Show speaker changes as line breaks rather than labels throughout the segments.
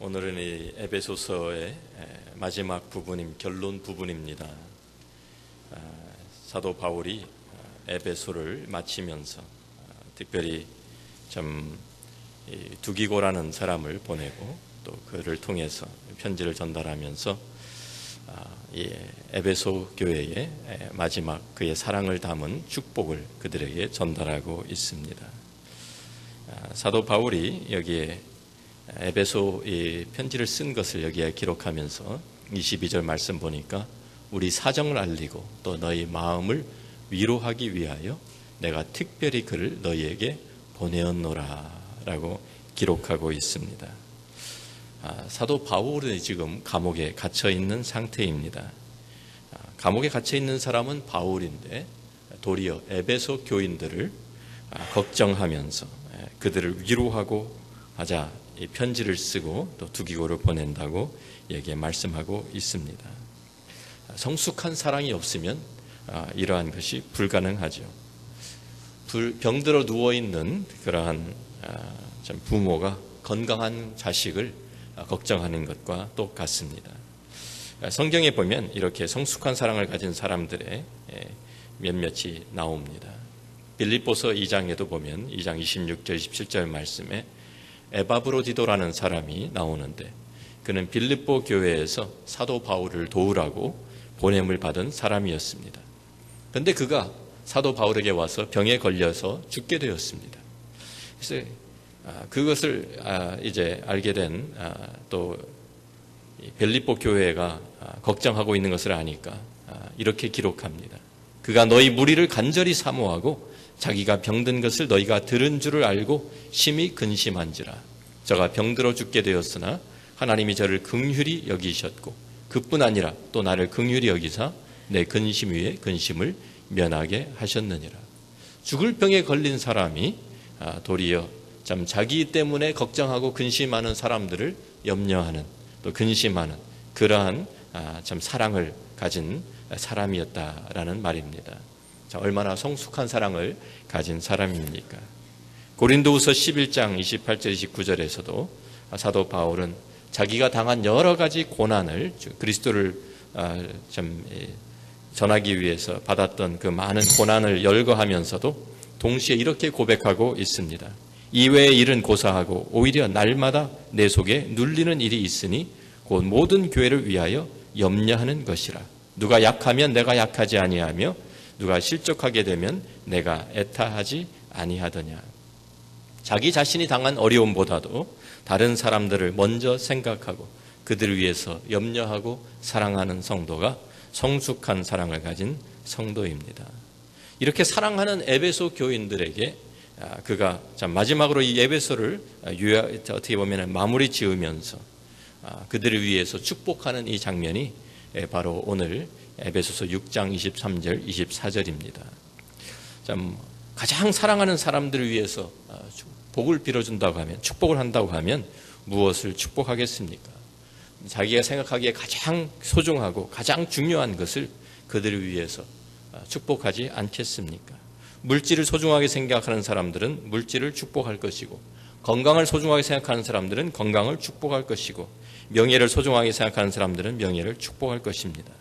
오늘은 이 에베소서의 마지막 부분인 결론 부분입니다. 사도 바울이 에베소를 마치면서 특별히 참 두기고라는 사람을 보내고 또 그를 통해서 편지를 전달하면서 이 에베소 교회의 마지막 그의 사랑을 담은 축복을 그들에게 전달하고 있습니다. 사도 바울이 여기에 에베소 이 편지를 쓴 것을 여기에 기록하면서 22절 말씀 보니까 우리 사정을 알리고 또 너희 마음을 위로하기 위하여 내가 특별히 그를 너희에게 보내었노라 라고 기록하고 있습니다. 사도 바울은 지금 감옥에 갇혀 있는 상태입니다. 감옥에 갇혀 있는 사람은 바울인데 도리어 에베소 교인들을 걱정하면서 그들을 위로하고 하자 이 편지를 쓰고 또 두기고를 보낸다고 여기에 말씀하고 있습니다. 성숙한 사랑이 없으면 이러한 것이 불가능하죠. 병들어 누워있는 그러한 부모가 건강한 자식을 걱정하는 것과 똑같습니다. 성경에 보면 이렇게 성숙한 사랑을 가진 사람들의 몇몇이 나옵니다. 빌립보서 2장에도 보면 2장 26절 27절 말씀에 에바브로디도라는 사람이 나오는데 그는 빌립보 교회에서 사도 바울을 도우라고 보냄을 받은 사람이었습니다. 그런데 그가 사도 바울에게 와서 병에 걸려서 죽게 되었습니다. 그래서 그것을 이제 알게 된 또 빌립보 교회가 걱정하고 있는 것을 아니까 이렇게 기록합니다. 그가 너희 무리를 간절히 사모하고 자기가 병든 것을 너희가 들은 줄을 알고 심히 근심한지라. 저가 병들어 죽게 되었으나 하나님이 저를 긍휼히 여기셨고 그뿐 아니라 또 나를 긍휼히 여기사 내 근심 위에 근심을 면하게 하셨느니라. 죽을 병에 걸린 사람이 도리어 참 자기 때문에 걱정하고 근심하는 사람들을 염려하는 또 근심하는 그러한 참 사랑을 가진 사람이었다라는 말입니다. 자, 얼마나 성숙한 사랑을 가진 사람입니까? 고린도후서 11장 28절 29절에서도 사도 바울은 자기가 당한 여러 가지 고난을 그리스도를 좀 전하기 위해서 받았던 그 많은 고난을 열거하면서도 동시에 이렇게 고백하고 있습니다. 이외의 일은 고사하고 오히려 날마다 내 속에 눌리는 일이 있으니 곧 모든 교회를 위하여 염려하는 것이라. 누가 약하면 내가 약하지 아니하며 누가 실족하게 되면 내가 애타하지 아니하더냐. 자기 자신이 당한 어려움보다도 다른 사람들을 먼저 생각하고 그들을 위해서 염려하고 사랑하는 성도가 성숙한 사랑을 가진 성도입니다. 이렇게 사랑하는 에베소 교인들에게 그가 마지막으로 이 에베소를 어떻게 보면 마무리 지으면서 그들을 위해서 축복하는 이 장면이 바로 오늘 에베소서 6장 23절 24절입니다. 가장 사랑하는 사람들을 위해서 복을 빌어준다고 하면 축복을 한다고 하면 무엇을 축복하겠습니까? 자기가 생각하기에 가장 소중하고 가장 중요한 것을 그들을 위해서 축복하지 않겠습니까? 물질을 소중하게 생각하는 사람들은 물질을 축복할 것이고 건강을 소중하게 생각하는 사람들은 건강을 축복할 것이고 명예를 소중하게 생각하는 사람들은 명예를 축복할 것입니다.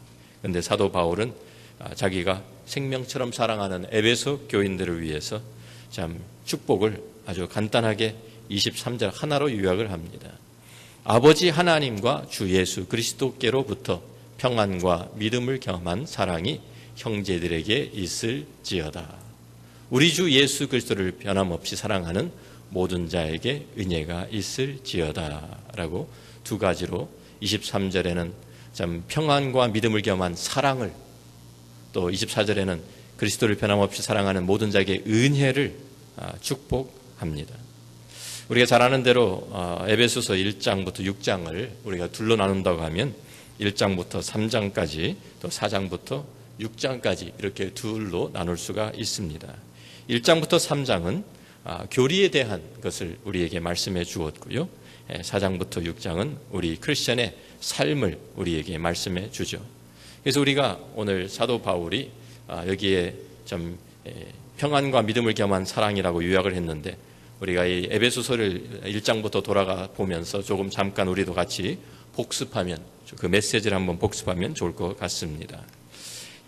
그런데 사도 바울은 자기가 생명처럼 사랑하는 에베소 교인들을 위해서 참 축복을 아주 간단하게 23절 하나로 요약을 합니다. 아버지 하나님과 주 예수 그리스도께로부터 평안과 믿음을 겸한 사랑이 형제들에게 있을지어다. 우리 주 예수 그리스도를 변함없이 사랑하는 모든 자에게 은혜가 있을지어다 라고 두 가지로 23절에는 참 평안과 믿음을 겸한 사랑을 또 24절에는 그리스도를 변함없이 사랑하는 모든 자에게 은혜를 축복합니다. 우리가 잘 아는 대로 에베소서 1장부터 6장을 우리가 둘로 나눈다고 하면 1장부터 3장까지 또 4장부터 6장까지 이렇게 둘로 나눌 수가 있습니다. 1장부터 3장은 교리에 대한 것을 우리에게 말씀해 주었고요. 4장부터 6장은 우리 크리스천의 삶을 우리에게 말씀해 주죠. 그래서 우리가 오늘 사도 바울이 여기에 좀 평안과 믿음을 겸한 사랑이라고 요약을 했는데 우리가 이 에베소서를 1장부터 돌아가 보면서 조금 잠깐 우리도 같이 복습하면, 그 메시지를 한번 복습하면 좋을 것 같습니다.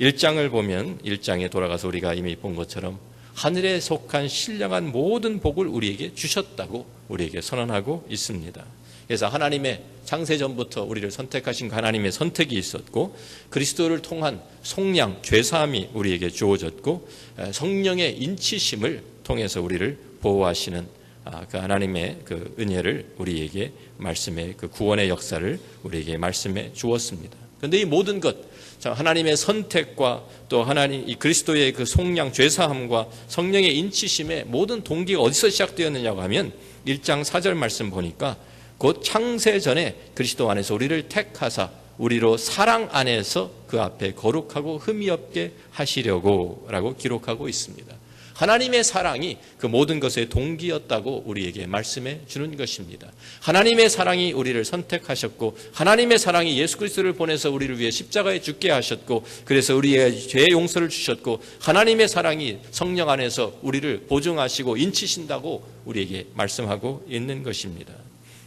1장을 보면 1장에 돌아가서 우리가 이미 본 것처럼 하늘에 속한 신령한 모든 복을 우리에게 주셨다고 우리에게 선언하고 있습니다. 그래서 하나님의 창세전부터 우리를 선택하신 하나님의 선택이 있었고, 그리스도를 통한 속량, 죄사함이 우리에게 주어졌고, 성령의 인치심을 통해서 우리를 보호하시는 그 하나님의 그 은혜를 우리에게 말씀해, 그 구원의 역사를 우리에게 말씀해 주었습니다. 그런데 이 모든 것, 하나님의 선택과 또 하나님 이 그리스도의 그 속량, 죄사함과 성령의 인치심의 모든 동기가 어디서 시작되었느냐고 하면 1장 4절 말씀 보니까 곧 창세 전에 그리스도 안에서 우리를 택하사 우리로 사랑 안에서 그 앞에 거룩하고 흠이 없게 하시려고 라고 기록하고 있습니다. 하나님의 사랑이 그 모든 것의 동기였다고 우리에게 말씀해 주는 것입니다. 하나님의 사랑이 우리를 선택하셨고, 하나님의 사랑이 예수 그리스도를 보내서 우리를 위해 십자가에 죽게 하셨고, 그래서 우리의 죄의 용서를 주셨고, 하나님의 사랑이 성령 안에서 우리를 보증하시고 인치신다고 우리에게 말씀하고 있는 것입니다.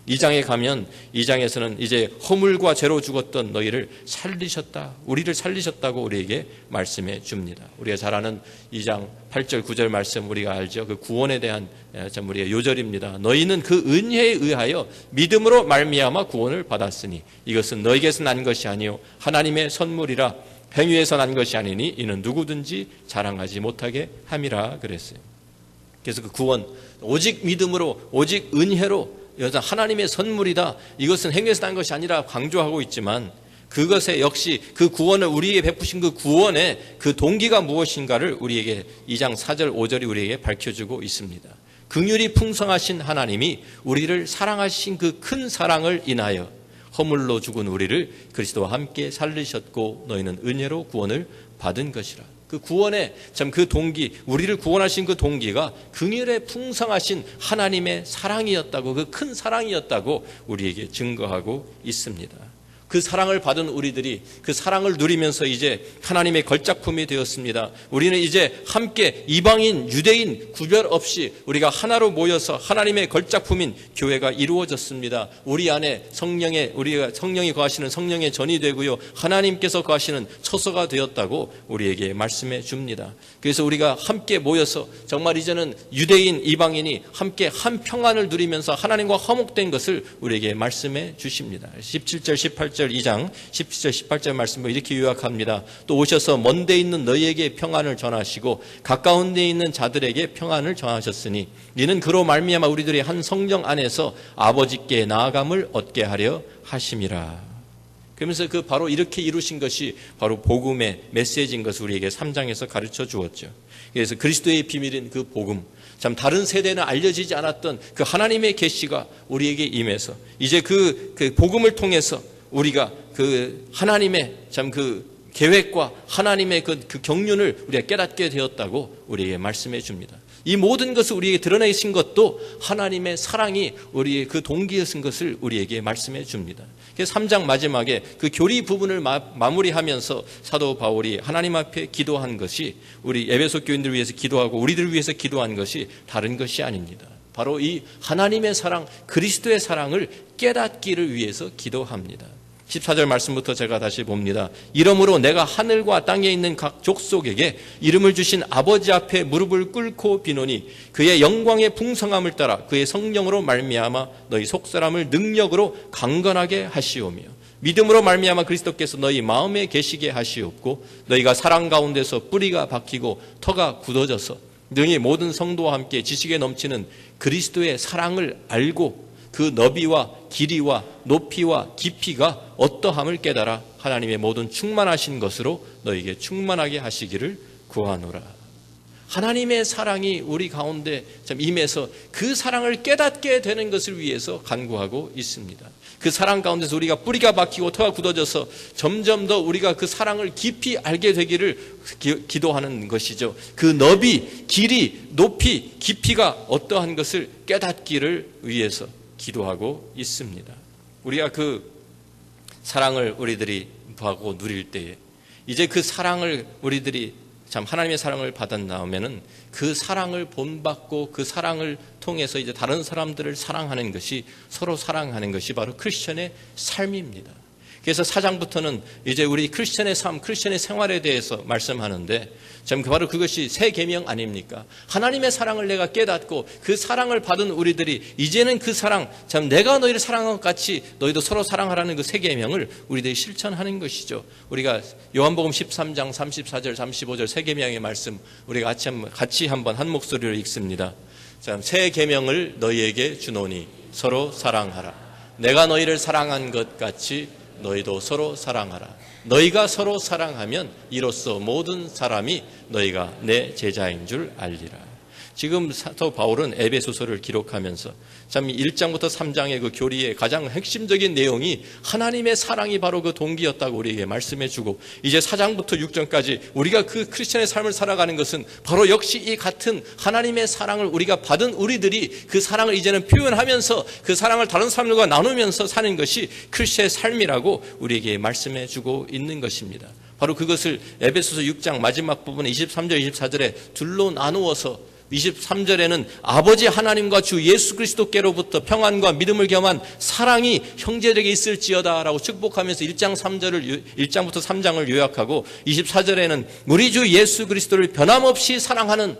2장에 가면 2장에서는 이제 허물과 죄로 죽었던 너희를 살리셨다, 우리를 살리셨다고 우리에게 말씀해 줍니다. 우리가 잘 아는 2장 8절 9절 말씀 우리가 알죠. 그 구원에 대한 참 우리의 요절입니다. 너희는 그 은혜에 의하여 믿음으로 말미암아 구원을 받았으니 이것은 너희에게서 난 것이 아니요 하나님의 선물이라, 행위에서 난 것이 아니니 이는 누구든지 자랑하지 못하게 함이라 그랬어요. 그래서 그 구원 오직 믿음으로, 오직 은혜로, 여자 하나님의 선물이다, 이것은 행위에서 난 것이 아니라 강조하고 있지만, 그것에 역시 그 구원을 우리에게 베푸신 그 구원의 그 동기가 무엇인가를 우리에게 2장 4절 5절이 우리에게 밝혀주고 있습니다. 긍휼이 풍성하신 하나님이 우리를 사랑하신 그 큰 사랑을 인하여 허물로 죽은 우리를 그리스도와 함께 살리셨고 너희는 은혜로 구원을 받은 것이라. 그 구원의 참 그 동기, 우리를 구원하신 그 동기가 긍휼에 풍성하신 하나님의 사랑이었다고, 그 큰 사랑이었다고 우리에게 증거하고 있습니다. 그 사랑을 받은 우리들이 그 사랑을 누리면서 이제 하나님의 걸작품이 되었습니다. 우리는 이제 함께 이방인, 유대인 구별 없이 우리가 하나로 모여서 하나님의 걸작품인 교회가 이루어졌습니다. 우리 안에 우리가 성령이 거하시는 성령의 전이 되고요, 하나님께서 거하시는 처소가 되었다고 우리에게 말씀해 줍니다. 그래서 우리가 함께 모여서 정말 이제는 유대인, 이방인이 함께 한 평안을 누리면서 하나님과 화목된 것을 우리에게 말씀해 주십니다. 17절, 18절 2장 17절 18절 말씀을 이렇게 요약합니다. 또 오셔서 먼 데 있는 너희에게 평안을 전하시고 가까운 데 있는 자들에게 평안을 전하셨으니 이는 그로 말미암아 우리들이 한 성령 안에서 아버지께 나아감을 얻게 하려 하심이라. 그러면서 그 바로 이렇게 이루신 것이 바로 복음의 메시지인 것을 우리에게 3장에서 가르쳐 주었죠. 그래서 그리스도의 비밀인 그 복음, 참 다른 세대는 알려지지 않았던 그 하나님의 계시가 우리에게 임해서 이제 그 복음을 통해서 우리가 그 하나님의 참 그 계획과 하나님의 그 경륜을 우리가 깨닫게 되었다고 우리에게 말씀해 줍니다. 이 모든 것을 우리에게 드러내신 것도 하나님의 사랑이 우리의 그 동기였은 것을 우리에게 말씀해 줍니다. 그래서 3장 마지막에 그 교리 부분을 마무리하면서 사도 바울이 하나님 앞에 기도한 것이, 우리 에베소 교인들을 위해서 기도하고 우리들을 위해서 기도한 것이 다른 것이 아닙니다. 바로 이 하나님의 사랑, 그리스도의 사랑을 깨닫기를 위해서 기도합니다. 14절 말씀부터 제가 다시 봅니다. 이러므로 내가 하늘과 땅에 있는 각 족속에게 이름을 주신 아버지 앞에 무릎을 꿇고 비노니 그의 영광의 풍성함을 따라 그의 성령으로 말미암아 너희 속사람을 능력으로 강건하게 하시오며 믿음으로 말미암아 그리스도께서 너희 마음에 계시게 하시옵고 너희가 사랑 가운데서 뿌리가 박히고 터가 굳어져서 능히 모든 성도와 함께 지식에 넘치는 그리스도의 사랑을 알고 그 너비와 길이와 높이와 깊이가 어떠함을 깨달아 하나님의 모든 충만하신 것으로 너에게 충만하게 하시기를 구하노라. 하나님의 사랑이 우리 가운데 참 임해서 그 사랑을 깨닫게 되는 것을 위해서 간구하고 있습니다. 그 사랑 가운데서 우리가 뿌리가 박히고 터가 굳어져서 점점 더 우리가 그 사랑을 깊이 알게 되기를 기도하는 것이죠. 그 너비, 길이, 높이, 깊이가 어떠한 것을 깨닫기를 위해서 기도하고 있습니다. 우리가 그 사랑을 우리들이 보고 누릴 때에 이제 그 사랑을 우리들이 참 하나님의 사랑을 받은 다음에는 그 사랑을 본받고 그 사랑을 통해서 이제 다른 사람들을 사랑하는 것이, 서로 사랑하는 것이 바로 크리스천의 삶입니다. 그래서 4장부터는 이제 우리 크리스천의 삶, 크리스천의 생활에 대해서 말씀하는데, 참 바로 그것이 새 계명 아닙니까? 하나님의 사랑을 내가 깨닫고 그 사랑을 받은 우리들이 이제는 그 사랑, 참 내가 너희를 사랑한 것 같이 너희도 서로 사랑하라는 그 새 계명을 우리들이 실천하는 것이죠. 우리가 요한복음 13장 34절 35절 새 계명의 말씀 우리가 같이 한번 한 목소리로 읽습니다. 참 새 계명을 너희에게 주노니 서로 사랑하라. 내가 너희를 사랑한 것 같이 너희도 서로 사랑하라. 너희가 서로 사랑하면 이로써 모든 사람이 너희가 내 제자인 줄 알리라. 지금 사도 바울은 에베소서를 기록하면서 참 1장부터 3장의 그 교리의 가장 핵심적인 내용이 하나님의 사랑이 바로 그 동기였다고 우리에게 말씀해 주고, 이제 4장부터 6장까지 우리가 그 크리스천의 삶을 살아가는 것은 바로 역시 이 같은 하나님의 사랑을 우리가 받은 우리들이 그 사랑을 이제는 표현하면서 그 사랑을 다른 사람들과 나누면서 사는 것이 크리스천의 삶이라고 우리에게 말씀해 주고 있는 것입니다. 바로 그것을 에베소서 6장 마지막 부분에 23절 24절에 둘로 나누어서 23절에는 아버지 하나님과 주 예수 그리스도께로부터 평안과 믿음을 겸한 사랑이 형제들에게 있을지어다 라고 축복하면서 1장부터 3장을 요약하고, 24절에는 우리 주 예수 그리스도를 변함없이 사랑하는,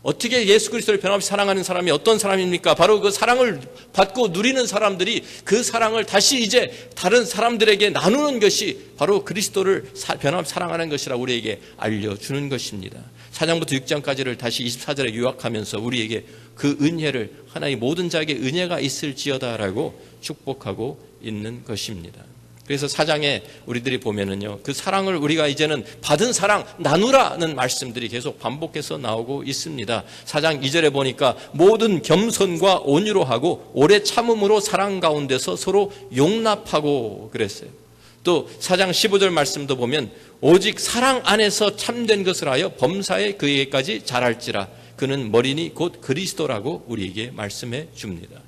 어떻게 예수 그리스도를 변함없이 사랑하는 사람이 어떤 사람입니까? 바로 그 사랑을 받고 누리는 사람들이 그 사랑을 다시 이제 다른 사람들에게 나누는 것이 바로 그리스도를 변함없이 사랑하는 것이라고 우리에게 알려주는 것입니다. 4장부터 6장까지를 다시 24절에 요약하면서 우리에게 그 은혜를, 하나의 모든 자에게 은혜가 있을지어다라고 축복하고 있는 것입니다. 그래서 4장에 우리들이 보면은요, 그 사랑을 우리가 이제는 받은 사랑 나누라는 말씀들이 계속 반복해서 나오고 있습니다. 4장 2절에 보니까 모든 겸손과 온유로 하고 오래 참음으로 사랑 가운데서 서로 용납하고 그랬어요. 또 4장 15절 말씀도 보면 오직 사랑 안에서 참된 것을 하여 범사에 그에게까지 자랄지라. 그는 머리니 곧 그리스도라고 우리에게 말씀해 줍니다.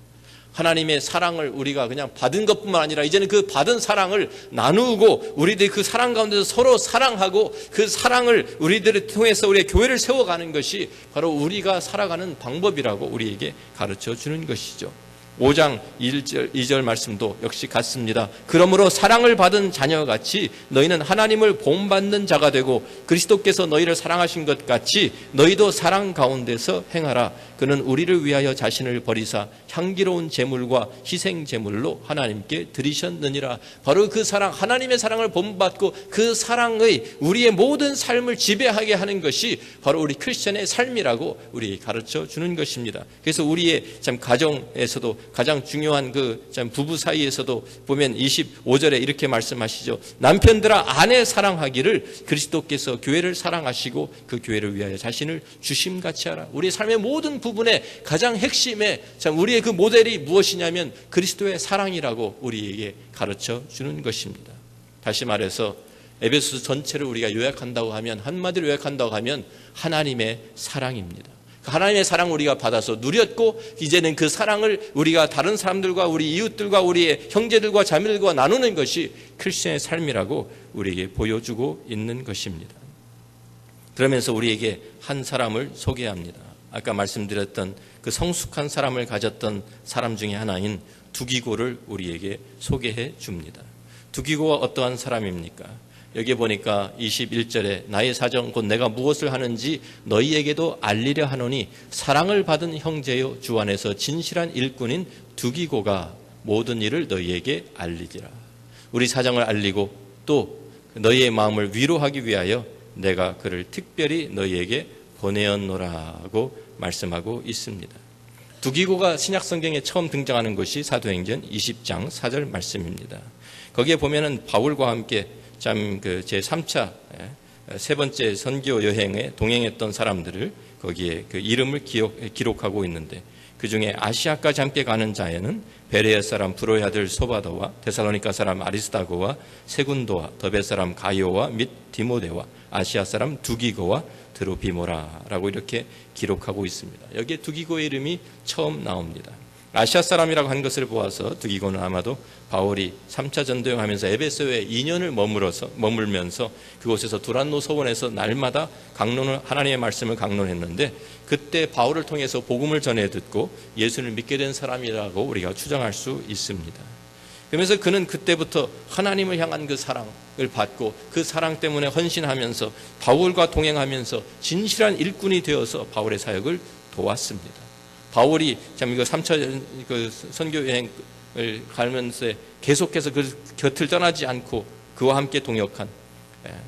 하나님의 사랑을 우리가 그냥 받은 것뿐만 아니라 이제는 그 받은 사랑을 나누고 우리들이 그 사랑 가운데서 서로 사랑하고 그 사랑을 우리들을 통해서 우리의 교회를 세워가는 것이 바로 우리가 살아가는 방법이라고 우리에게 가르쳐 주는 것이죠. 5장 1절 2절 말씀도 역시 같습니다. 그러므로 사랑을 받은 자녀같이 너희는 하나님을 본받는 자가 되고 그리스도께서 너희를 사랑하신 것 같이 너희도 사랑 가운데서 행하라. 그는 우리를 위하여 자신을 버리사 향기로운 제물과 희생 제물로 하나님께 드리셨느니라. 바로 그 사랑, 하나님의 사랑을 본받고 그 사랑의 우리의 모든 삶을 지배하게 하는 것이 바로 우리 크리스천의 삶이라고 우리 가르쳐 주는 것입니다. 그래서 우리의 참 가정에서도 가장 중요한 그 참 부부 사이에서도 보면 25절에 이렇게 말씀하시죠. 남편들아 아내 사랑하기를 그리스도께서 교회를 사랑하시고 그 교회를 위하여 자신을 주심같이 하라. 우리의 삶의 모든 부분의 가장 핵심에 참 우리의 그 모델이 무엇이냐면 그리스도의 사랑이라고 우리에게 가르쳐 주는 것입니다. 다시 말해서 에베소서 전체를 우리가 요약한다고 하면, 한마디로 요약한다고 하면 하나님의 사랑입니다. 하나님의 사랑을 우리가 받아서 누렸고 이제는 그 사랑을 우리가 다른 사람들과 우리 이웃들과 우리의 형제들과 자매들과 나누는 것이 크리스천의 삶이라고 우리에게 보여주고 있는 것입니다. 그러면서 우리에게 한 사람을 소개합니다. 아까 말씀드렸던 그 성숙한 사람을 가졌던 사람 중에 하나인 두기고를 우리에게 소개해 줍니다. 두기고가 어떠한 사람입니까? 여기 보니까 21절에 나의 사정 곧 내가 무엇을 하는지 너희에게도 알리려 하노니 사랑을 받은 형제요 주 안에서 진실한 일꾼인 두기고가 모든 일을 너희에게 알리리라. 우리 사정을 알리고 또 너희의 마음을 위로하기 위하여 내가 그를 특별히 너희에게 보내었노라고 말씀하고 있습니다. 두기고가 신약성경에 처음 등장하는 것이 사도행전 20장 4절 말씀입니다. 거기에 보면은 바울과 함께 참 그 제3차 세 번째 선교 여행에 동행했던 사람들을 거기에 그 이름을 기록하고 있는데, 그 중에 아시아까지 함께 가는 자에는 베레아 사람 브로의 아들 소바도와 데살로니가 사람 아리스다고와 세군도와 더베 사람 가이오와 및 디모데와 아시아 사람 두기고와 드로피모라라고 이렇게 기록하고 있습니다. 여기에 두기고의 이름이 처음 나옵니다. 아시아 사람이라고 한 것을 보아서 두기고는 아마도 바울이 3차 전도여행하면서 에베소에 2년을 머물면서 그곳에서 두란노 서원에서 날마다 하나님의 말씀을 강론했는데 그때 바울을 통해서 복음을 전해 듣고 예수를 믿게 된 사람이라고 우리가 추정할 수 있습니다. 그러면서 그는 그때부터 하나님을 향한 그 사랑을 받고 그 사랑 때문에 헌신하면서 바울과 동행하면서 진실한 일꾼이 되어서 바울의 사역을 도왔습니다. 바울이 참 이거 3차 선교 여행을 가면서 계속해서 그 곁을 떠나지 않고 그와 함께 동역한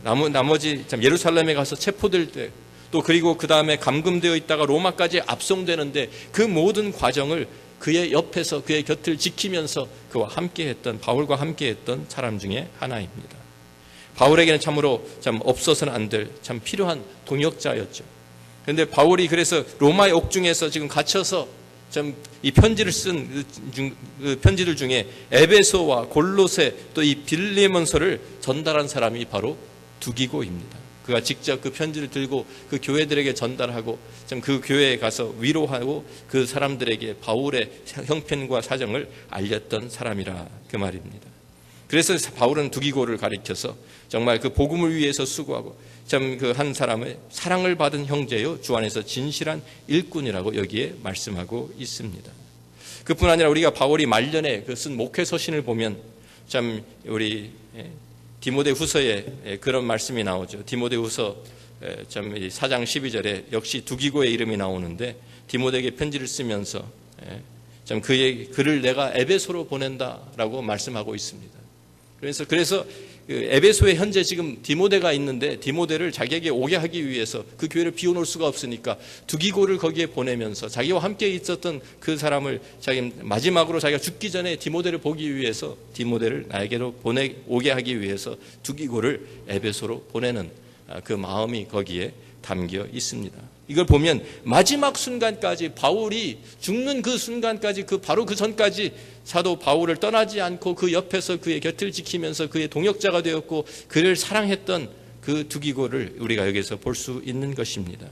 나머지 참 예루살렘에 가서 체포될 때 또 그리고 그 다음에 감금되어 있다가 로마까지 압송되는데 그 모든 과정을 그의 옆에서 그의 곁을 지키면서 그와 함께했던 바울과 함께했던 사람 중에 하나입니다. 바울에게는 참으로 참 없어서는 안 될 참 필요한 동역자였죠. 그런데 바울이 그래서 로마의 옥중에서 지금 갇혀서 참 이 편지를 쓴 그 편지들 중에 에베소와 골로새 또 이 빌레몬서를 전달한 사람이 바로 두기고입니다. 그가 직접 그 편지를 들고 그 교회들에게 전달하고 참 그 교회에 가서 위로하고 그 사람들에게 바울의 형편과 사정을 알렸던 사람이라 그 말입니다. 그래서 바울은 두기고를 가리켜서 정말 그 복음을 위해서 수고하고 참 그 한 사람의 사랑을 받은 형제요 주 안에서 진실한 일꾼이라고 여기에 말씀하고 있습니다. 그뿐 아니라 우리가 바울이 말년에 그 쓴 목회 서신을 보면 참 우리 디모데후서에 그런 말씀이 나오죠. 디모데후서 참 4장 12절에 역시 두기고의 이름이 나오는데 디모데에게 편지를 쓰면서 참 그의 글을 내가 에베소로 보낸다라고 말씀하고 있습니다. 그래서 에베소에 현재 지금 디모데가 있는데 디모데를 자기에게 오게 하기 위해서 그 교회를 비워놓을 수가 없으니까 두기고를 거기에 보내면서 자기와 함께 있었던 그 사람을 마지막으로 자기가 죽기 전에 디모데를 보기 위해서 디모데를 나에게로 오게 하기 위해서 두기고를 에베소로 보내는 그 마음이 거기에 담겨 있습니다. 이걸 보면 마지막 순간까지 바울이 죽는 그 순간까지 바로 그 전까지 사도 바울을 떠나지 않고 그 옆에서 그의 곁을 지키면서 그의 동역자가 되었고 그를 사랑했던 그 두기고를 우리가 여기서 볼 수 있는 것입니다.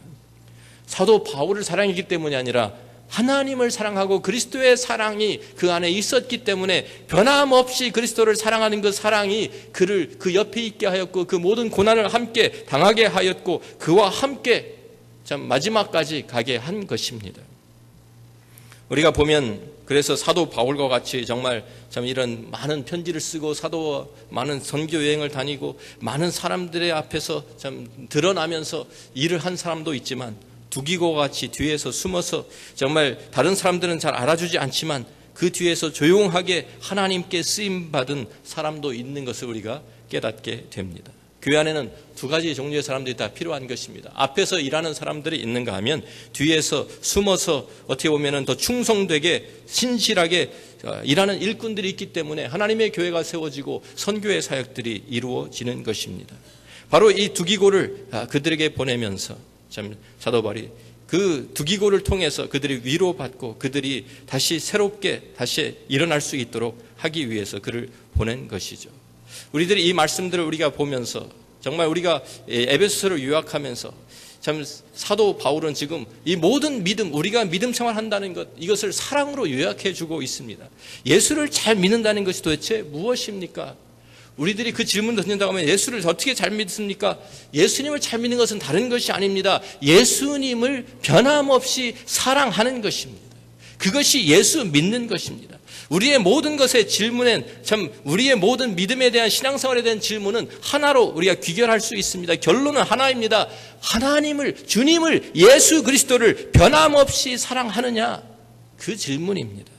사도 바울을 사랑했기 때문이 아니라 하나님을 사랑하고 그리스도의 사랑이 그 안에 있었기 때문에 변함없이 그리스도를 사랑하는 그 사랑이 그를 그 옆에 있게 하였고 그 모든 고난을 함께 당하게 하였고 그와 함께 참 마지막까지 가게 한 것입니다. 우리가 보면 그래서 사도 바울과 같이 정말 참 이런 많은 편지를 쓰고 사도와 많은 선교 여행을 다니고 많은 사람들의 앞에서 참 드러나면서 일을 한 사람도 있지만 두기고와 같이 뒤에서 숨어서 정말 다른 사람들은 잘 알아주지 않지만 그 뒤에서 조용하게 하나님께 쓰임받은 사람도 있는 것을 우리가 깨닫게 됩니다. 교회 안에는 두 가지 종류의 사람들이 다 필요한 것입니다. 앞에서 일하는 사람들이 있는가 하면 뒤에서 숨어서 어떻게 보면 더 충성되게 신실하게 일하는 일꾼들이 있기 때문에 하나님의 교회가 세워지고 선교의 사역들이 이루어지는 것입니다. 바로 이 두기고를 그들에게 보내면서 참 사도 바울이 그 두기고를 통해서 그들이 위로받고 그들이 다시 새롭게 다시 일어날 수 있도록 하기 위해서 그를 보낸 것이죠. 우리들이 이 말씀들을 우리가 보면서 정말 우리가 에베소서를 요약하면서 참 사도 바울은 지금 이 모든 믿음, 우리가 믿음 생활한다는 것, 이것을 사랑으로 요약해 주고 있습니다. 예수를 잘 믿는다는 것이 도대체 무엇입니까? 우리들이 그 질문을 던진다고 하면 예수를 어떻게 잘 믿습니까? 예수님을 잘 믿는 것은 다른 것이 아닙니다. 예수님을 변함없이 사랑하는 것입니다. 그것이 예수 믿는 것입니다. 우리의 모든 것의 질문엔 참 우리의 모든 믿음에 대한 신앙생활에 대한 질문은 하나로 우리가 귀결할 수 있습니다. 결론은 하나입니다. 하나님을, 주님을, 예수 그리스도를 변함없이 사랑하느냐? 그 질문입니다.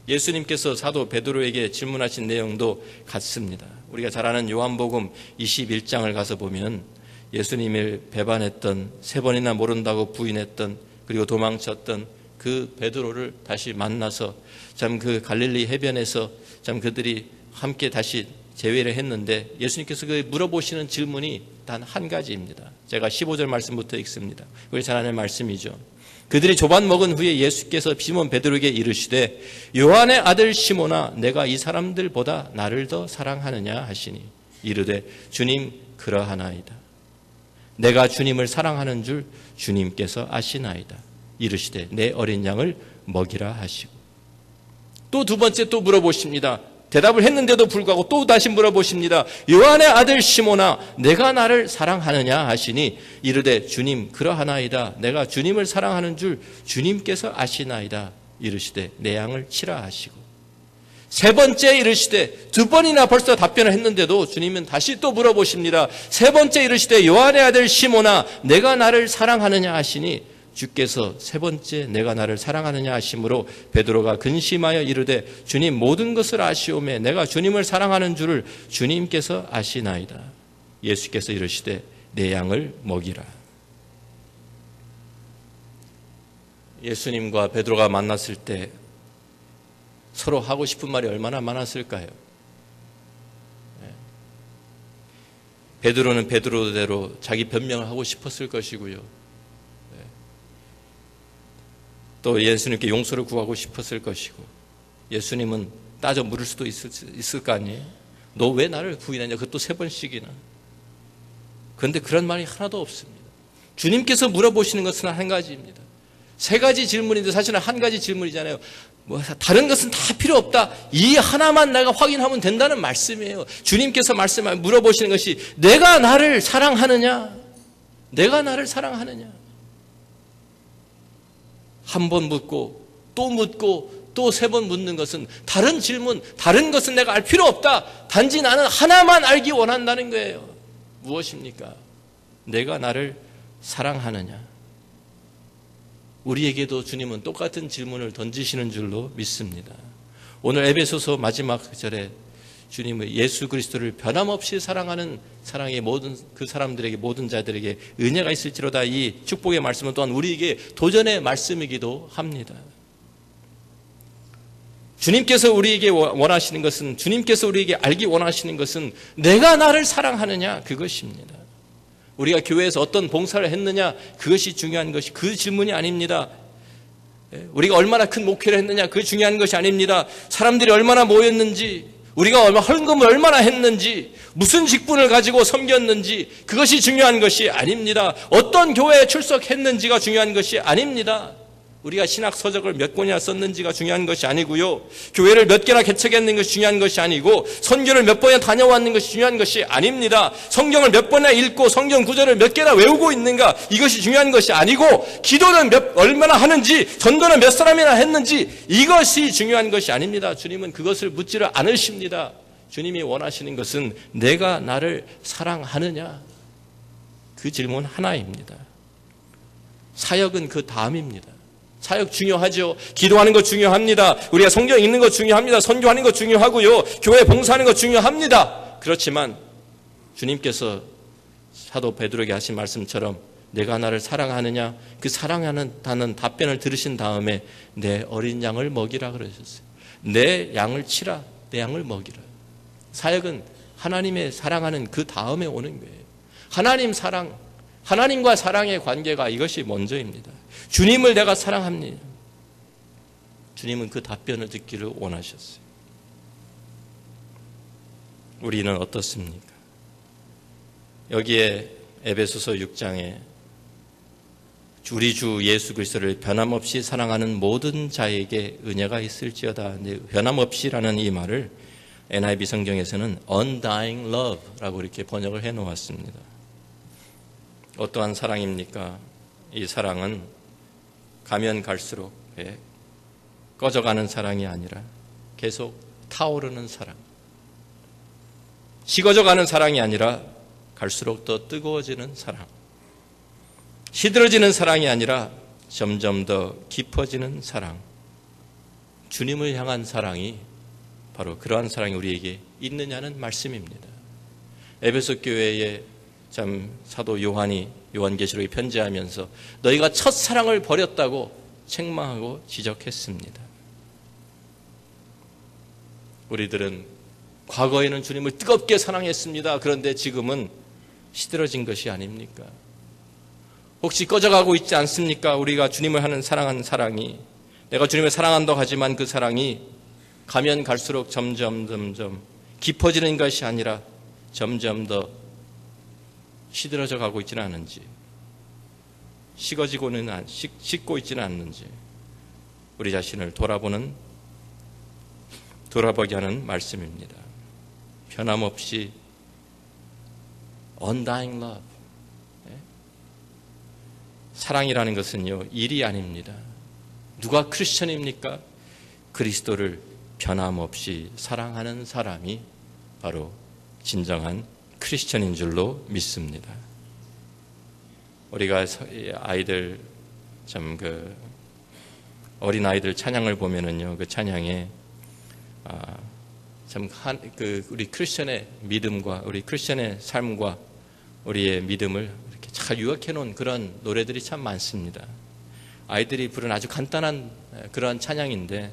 예수님께서 사도 베드로에게 질문하신 내용도 같습니다. 우리가 잘 아는 요한복음 21장을 가서 보면 예수님을 배반했던, 3번이나 모른다고 부인했던, 그리고 도망쳤던 그 베드로를 다시 만나서 참 그 갈릴리 해변에서 참 그들이 함께 다시 재회를 했는데 예수님께서 그 물어보시는 질문이 단 한 가지입니다. 제가 15절 말씀부터 읽습니다. 우리 잘 아는 말씀이죠. 그들이 조반 먹은 후에 예수께서 시몬 베드로에게 이르시되 요한의 아들 시몬아 내가 이 사람들보다 나를 더 사랑하느냐 하시니 이르되 주님 그러하나이다. 내가 주님을 사랑하는 줄 주님께서 아시나이다. 이르시되 내 어린 양을 먹이라 하시고 또 두 번째 또 물어보십니다. 대답을 했는데도 불구하고 또 다시 물어보십니다. 요한의 아들 시몬아, 내가 나를 사랑하느냐 하시니 이르되 주님 그러하나이다. 내가 주님을 사랑하는 줄 주님께서 아시나이다. 이르시되 내 양을 치라 하시고, 세 번째 이르시되, 두 번이나 벌써 답변을 했는데도 주님은 다시 또 물어보십니다. 세 번째 이르시되 요한의 아들 시몬아, 내가 나를 사랑하느냐 하시니 주께서 세 번째 내가 나를 사랑하느냐 하심으로 베드로가 근심하여 이르되 주님 모든 것을 아시오매 내가 주님을 사랑하는 줄을 주님께서 아시나이다. 예수께서 이르시되 내 양을 먹이라. 예수님과 베드로가 만났을 때 서로 하고 싶은 말이 얼마나 많았을까요? 베드로는 베드로대로 자기 변명을 하고 싶었을 것이고요. 또 예수님께 용서를 구하고 싶었을 것이고, 예수님은 따져 물을 수도 있을 거 아니에요? 너 왜 나를 부인하냐? 그것도 세 번씩이나. 그런데 그런 말이 하나도 없습니다. 주님께서 물어보시는 것은 한 가지입니다. 세 가지 질문인데 사실은 한 가지 질문이잖아요. 뭐 다른 것은 다 필요 없다. 이 하나만 내가 확인하면 된다는 말씀이에요. 주님께서 물어보시는 것이 내가 나를 사랑하느냐? 내가 나를 사랑하느냐? 한 번 묻고 또 세 번 묻는 것은 다른 질문, 다른 것은 내가 알 필요 없다. 단지 나는 하나만 알기 원한다는 거예요. 무엇입니까? 내가 나를 사랑하느냐? 우리에게도 주님은 똑같은 질문을 던지시는 줄로 믿습니다. 오늘 에베소서 마지막 절에 주님은 예수 그리스도를 변함없이 사랑하는 사랑의 모든 그 사람들에게, 모든 자들에게 은혜가 있을지로다, 이 축복의 말씀은 또한 우리에게 도전의 말씀이기도 합니다. 주님께서 우리에게 원하시는 것은, 주님께서 우리에게 알기 원하시는 것은 내가 나를 사랑하느냐, 그것입니다. 우리가 교회에서 어떤 봉사를 했느냐, 그것이 중요한 것이, 그 질문이 아닙니다. 우리가 얼마나 큰 목회를 했느냐, 그게 중요한 것이 아닙니다. 사람들이 얼마나 모였는지, 우리가 헌금을 얼마나 했는지, 무슨 직분을 가지고 섬겼는지, 그것이 중요한 것이 아닙니다. 어떤 교회에 출석했는지가 중요한 것이 아닙니다. 우리가 신학 서적을 몇 권이나 썼는지가 중요한 것이 아니고요, 교회를 몇 개나 개척했는 것이 중요한 것이 아니고, 선교를 몇 번이나 다녀왔는 것이 중요한 것이 아닙니다. 성경을 몇 번이나 읽고 성경 구절을 몇 개나 외우고 있는가, 이것이 중요한 것이 아니고, 기도는 얼마나 하는지, 전도는 몇 사람이나 했는지, 이것이 중요한 것이 아닙니다. 주님은 그것을 묻지를 않으십니다. 주님이 원하시는 것은 내가 나를 사랑하느냐, 그 질문 하나입니다. 사역은 그 다음입니다. 사역 중요하죠. 기도하는 거 중요합니다. 우리가 성경 읽는 거 중요합니다. 선교하는 거 중요하고요. 교회 봉사하는 거 중요합니다. 그렇지만 주님께서 사도 베드로에게 하신 말씀처럼 내가 나를 사랑하느냐, 그 사랑하는 답변을 들으신 다음에 내 어린 양을 먹이라 그러셨어요. 내 양을 치라, 내 양을 먹이라. 사역은 하나님의 사랑하는 그 다음에 오는 거예요. 하나님 사랑, 하나님과 사랑의 관계가 이것이 먼저입니다. 주님을 내가 사랑합니다. 주님은 그 답변을 듣기를 원하셨어요. 우리는 어떻습니까? 여기에 에베소서 6장에 우리 주 예수 그리스도를 변함없이 사랑하는 모든 자에게 은혜가 있을지어다. 변함없이라는 이 말을 NIV 성경에서는 undying love라고 이렇게 번역을 해 놓았습니다. 어떠한 사랑입니까? 이 사랑은 가면 갈수록 꺼져가는 사랑이 아니라 계속 타오르는 사랑, 식어져가는 사랑이 아니라 갈수록 더 뜨거워지는 사랑, 시들어지는 사랑이 아니라 점점 더 깊어지는 사랑, 주님을 향한 사랑이 바로 그러한 사랑이 우리에게 있느냐는 말씀입니다. 에베소 교회에 참 사도 요한이 요한계시록에 편지하면서 너희가 첫사랑을 버렸다고 책망하고 지적했습니다. 우리들은 과거에는 주님을 뜨겁게 사랑했습니다. 그런데 지금은 시들어진 것이 아닙니까? 혹시 꺼져가고 있지 않습니까? 우리가 주님을 하는 사랑하는 사랑이, 내가 주님을 사랑한다고 하지만 그 사랑이 가면 갈수록 점점 깊어지는 것이 아니라 점점 더 시들어져 가고 있지는 않은지, 식고 있지는 않는지 우리 자신을 돌아보는 돌아보게 하는 말씀입니다. 변함없이 undying love. 사랑이라는 것은요, 일이 아닙니다. 누가 크리스천입니까? 그리스도를 변함없이 사랑하는 사람이 바로 진정한 크리스천인 줄로 믿습니다. 우리가 아이들 어린 아이들 찬양을 보면은요, 그 찬양에 우리 크리스천의 믿음과 우리 크리스천의 삶과 우리의 믿음을 이렇게 잘 요약해 놓은 그런 노래들이 참 많습니다. 아이들이 부른 아주 간단한 그런 찬양인데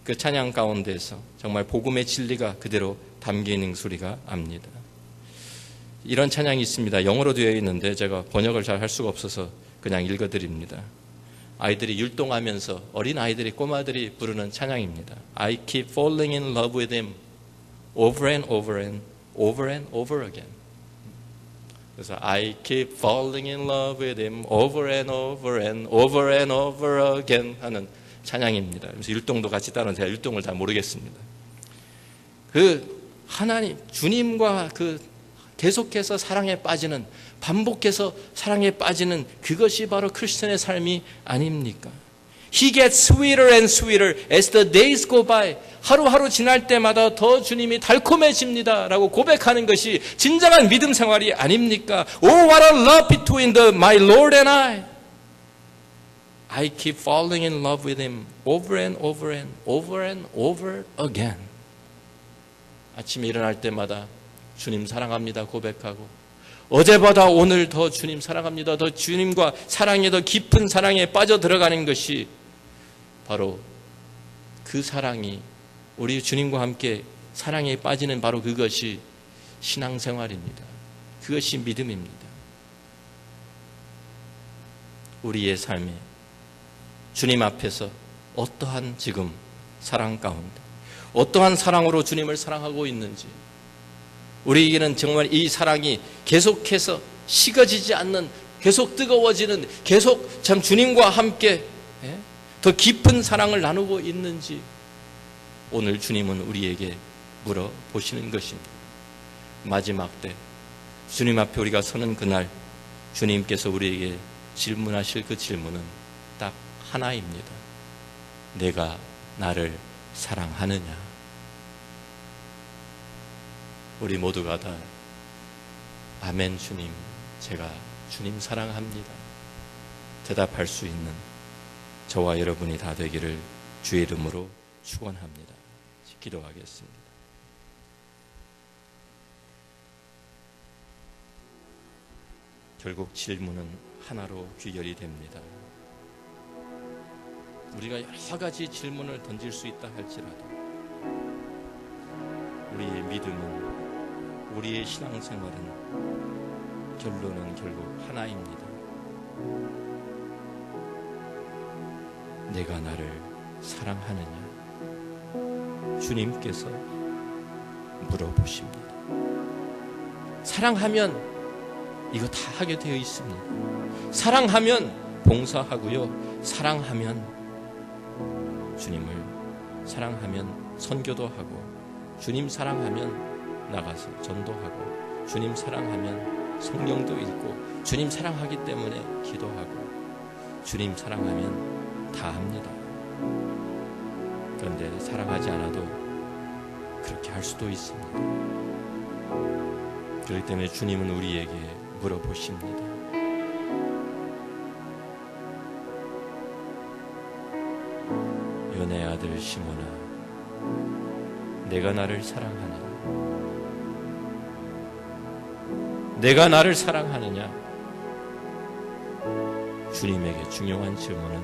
그 찬양 가운데서 정말 복음의 진리가 그대로 담겨 있는 소리가 압니다. 이런 찬양이 있습니다. 영어로 되어 있는데 제가 번역을 잘 할 수가 없어서 그냥 읽어드립니다. 아이들이 율동하면서 어린 아이들이 꼬마들이 부르는 찬양입니다. I keep falling in love with him over and over and over and over again. 그래서 I keep falling in love with him over and over and over and over again 하는 찬양입니다. 그래서 율동도 같이 따르는 제가 율동을 잘 모르겠습니다. 그 하나님 주님과 계속해서 사랑에 빠지는, 반복해서 사랑에 빠지는 그것이 바로 크리스천의 삶이 아닙니까? He gets sweeter and sweeter as the days go by. 하루하루 지날 때마다 더 주님이 달콤해집니다 라고 고백하는 것이 진정한 믿음 생활이 아닙니까? Oh, what a love between my Lord and I keep falling in love with him over and over and over and over again. 아침에 일어날 때마다 주님 사랑합니다 고백하고, 어제보다 오늘 더 주님 사랑합니다, 더 주님과 사랑에 더 깊은 사랑에 빠져 들어가는 것이 바로 그 사랑이, 우리 주님과 함께 사랑에 빠지는 바로 그것이 신앙생활입니다. 그것이 믿음입니다. 우리의 삶에 주님 앞에서 어떠한 지금 사랑 가운데 어떠한 사랑으로 주님을 사랑하고 있는지, 우리에게는 정말 이 사랑이 계속해서 식어지지 않는, 계속 뜨거워지는, 계속 참 주님과 함께 더 깊은 사랑을 나누고 있는지 오늘 주님은 우리에게 물어보시는 것입니다. 마지막 때 주님 앞에 우리가 서는 그날 주님께서 우리에게 질문하실 그 질문은 딱 하나입니다. 내가 나를 사랑하느냐? 우리 모두가 다 아멘 주님, 제가 주님 사랑합니다 대답할 수 있는 저와 여러분이 다 되기를 주의 이름으로 축원합니다. 기도하겠습니다. 결국 질문은 하나로 귀결이 됩니다. 우리가 여러 가지 질문을 던질 수 있다 할지라도 우리의 믿음은, 우리의 신앙생활은 결론은 결국 하나입니다. 내가 나를 사랑하느냐? 주님께서 물어보십니다. 사랑하면 이거 다 하게 되어 있습니다. 사랑하면 봉사하고요, 사랑하면 주님을 사랑하면 선교도 하고, 주님 사랑하면 나가서 전도하고, 주님 사랑하면 성경도 읽고, 주님 사랑하기 때문에 기도하고, 주님 사랑하면 다 합니다. 그런데 사랑하지 않아도 그렇게 할 수도 있습니다. 그렇기 때문에 주님은 우리에게 물어보십니다. 연의 아들 시몬아, 내가 나를 사랑하느냐? 내가 나를 사랑하느냐? 주님에게 중요한 질문은,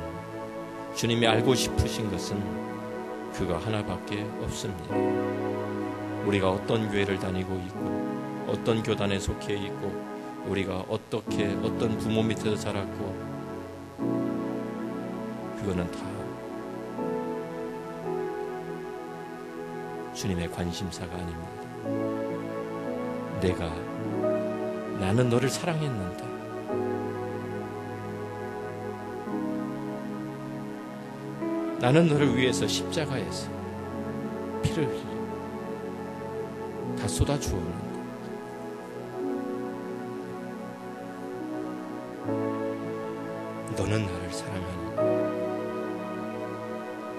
주님이 알고 싶으신 것은 그거 하나밖에 없습니다. 우리가 어떤 교회를 다니고 있고, 어떤 교단에 속해 있고, 우리가 어떤 부모 밑에서 자랐고, 그거는 다 주님의 관심사가 아닙니다. 나는 너를 사랑했는데, 나는 너를 위해서 십자가에서 피 피를 흘리고 다 쏟아주었는데 너는 나를 사랑하느냐?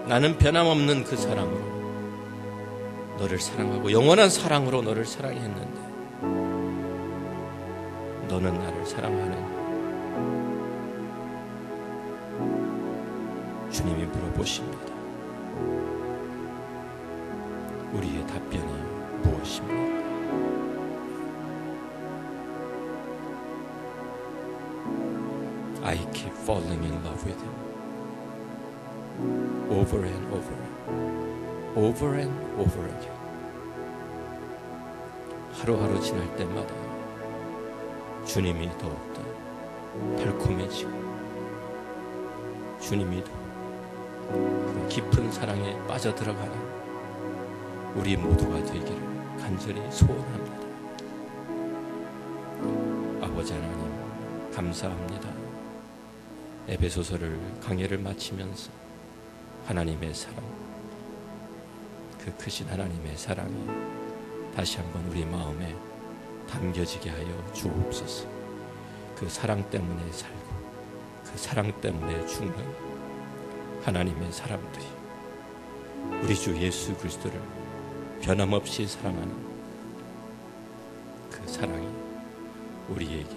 나는 변함없는 그 사랑으로 너를 사랑하고 영원한 사랑으로 너를 사랑했는데 너는 나를 사랑하느냐? 주님이 물어보십니다. 우리의 답변이 무엇입니까? I keep falling in love with him. Over and over. Over and over again. 하루하루 지날 때마다 주님이 더욱더 달콤해지고 주님이 더 그 깊은 사랑에 빠져들어가는 우리 모두가 되기를 간절히 소원합니다. 아버지 하나님 감사합니다. 에베소서를 강해를 마치면서 하나님의 사랑, 그 크신 하나님의 사랑이 다시 한번 우리 마음에 담겨지게 하여 주옵소서. 그 사랑 때문에 살고 그 사랑 때문에 죽는 하나님의 사람들이 우리 주 예수 그리스도를 변함없이 사랑하는 그 사랑이 우리에게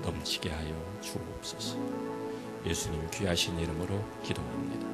넘치게 하여 주옵소서. 예수님 귀하신 이름으로 기도합니다.